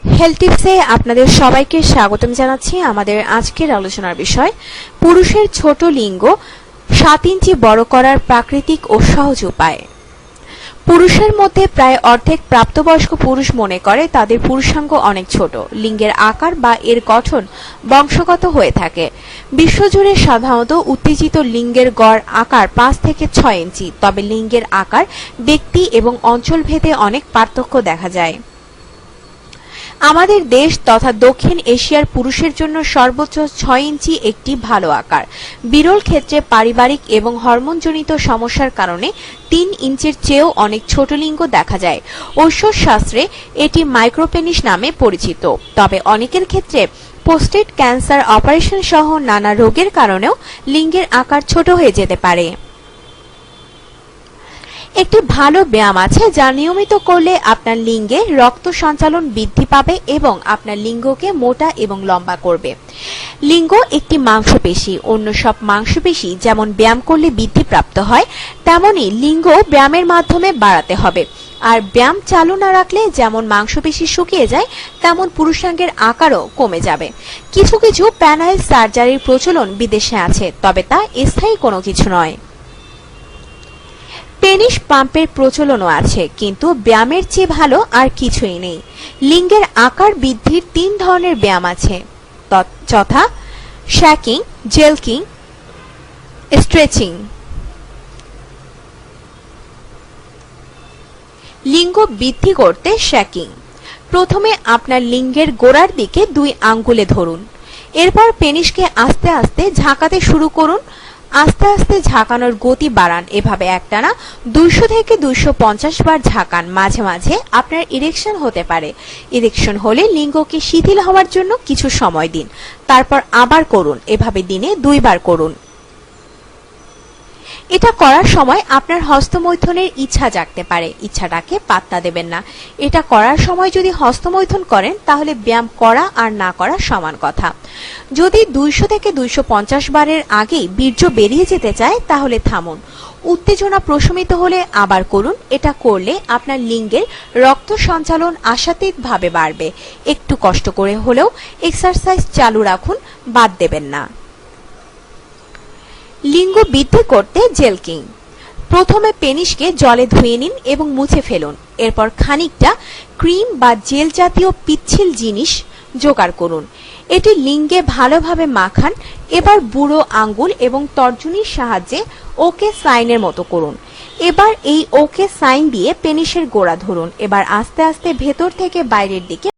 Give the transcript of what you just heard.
Health টিপসে আপনাদের সবাইকে স্বাগতম জানাচ্ছি। আমাদের আজকের আলোচনার বিষয় পুরুষের ছোট লিঙ্গ 7 ইঞ্চি বড় করার প্রাকৃতিক ও সহজ উপায়। পুরুষের মধ্যে প্রায় অর্ধেক প্রাপ্তবয়স্ক পুরুষ মনে করে তাদের পুরুষাঙ্গ অনেক ছোট। লিঙ্গের আকার বা এর গঠন বংশগত হয়ে থাকে। বিশ্বজুড়ে সাধারণত উত্তেজিত লিঙ্গের গড় আকার 5 থেকে 6 ইঞ্চি, তবে লিঙ্গের আকার ব্যক্তি এবং অঞ্চলভেদে অনেক পার্থক্য দেখা যায়। আমাদের দেশ তথা দক্ষিণ এশিয়ার পুরুষের জন্য সর্বোচ্চ 6 ইঞ্চি একটি ভালো আকার। বিরল ক্ষেত্রে পারিবারিক এবং হরমোনজনিত সমস্যার কারণে 3 ইঞ্চির চেয়েও অনেক ছোট লিঙ্গ দেখা যায়। ঐশ্বরশাস্ত্রে এটি মাইক্রোপেনিস নামে পরিচিত। তবে অনেকের ক্ষেত্রে প্রোস্টেট ক্যান্সার অপারেশন সহ নানা রোগের কারণেও লিঙ্গের আকার ছোট হয়ে যেতে পারে। একটি ভালো ব্যায়াম আছে যা নিয়মিত করলে আপনার লিঙ্গে রক্ত সঞ্চালন বৃদ্ধি পাবে এবং আপনার লিঙ্গকে মোটা এবং লম্বা করবে। লিঙ্গ একটি মাংসপেশি। অন্য সব মাংসপেশি যেমন ব্যায়াম করলে বৃদ্ধিপ্রাপ্ত হয়, তেমনি লিঙ্গ ব্যায়ামের মাধ্যমে বাড়াতে হবে। আর ব্যায়াম চালু না রাখলে যেমন মাংসপেশি শুকিয়ে যায়, তেমন পুরুষাঙ্গের আকারও কমে যাবে। কিছু কিছু প্যানাইল সার্জারির প্রচলন বিদেশে আছে, তবে তা স্থায়ী কোনো কিছু নয়। পেনিস পাম্পের প্রচলনও আছে, কিন্তু ব্যায়ামের চেয়ে ভালো আর কিছুই নেই। লিঙ্গের আকার বৃদ্ধির 3 ধরনের ব্যায়াম আছে, যথা শ্যাকিং, জেলকিং, স্ট্রেচিং। লিঙ্গ বৃদ্ধি করতে শ্যাকিং। প্রথমে আপনার লিঙ্গের গোড়ার দিকে 2 আঙ্গুলে ধরুন। এরপর পেনিসকে আস্তে আস্তে ঝাঁকাতে শুরু করুন। আস্তে আস্তে ঝাঁকানোর গতি বাড়ান। এভাবে একটানা 200 থেকে 250 বার ঝাঁকান। মাঝে মাঝে আপনার ইরেকশন হতে পারে। ইরেকশন হলে লিঙ্গকে শিথিল হওয়ার জন্য কিছু সময় দিন, তারপর আবার করুন। এভাবে দিনে 2 বার করুন। এটা করার সময় আপনার হস্তমৈথুনের ইচ্ছা জাগতে পারে, ইচ্ছাটাকে পাত্তা দেবেন না। এটা করার সময় যদি হস্তমৈথুন করেন তাহলে ব্যায়াম করা আর না করা সমান কথা। যদি 200 থেকে 250 বারের আগেই বীর্য বেরিয়ে যেতে চায় তাহলে থামুন। উত্তেজনা প্রশমিত হলে আবার করুন। এটা করলে আপনার লিঙ্গের রক্ত সঞ্চালন আশাতীতভাবে বাড়বে। একটু কষ্ট করে হলেও এক্সারসাইজ চালু রাখুন, বাদ দেবেন না। লিঙ্গ বৃদ্ধি করতে জেলকিং। প্রথমে পেনিসকে জলে ধুয়ে নিন এবং মুছে ফেলুন। এরপর খানিকটা ক্রিম বা জেল জাতীয় পিচ্ছিল জিনিস জোগাড় করুন। এটি লিঙ্গে ভালোভাবে মাখান। এবার বুড়ো আঙ্গুল এবং তর্জনীর সাহায্যে ওকে সাইনের মতো করুন। এবার এই ওকে সাইন দিয়ে পেনিসের গোড়া ধরুন। এবার আস্তে আস্তে ভেতর থেকে বাইরের দিকে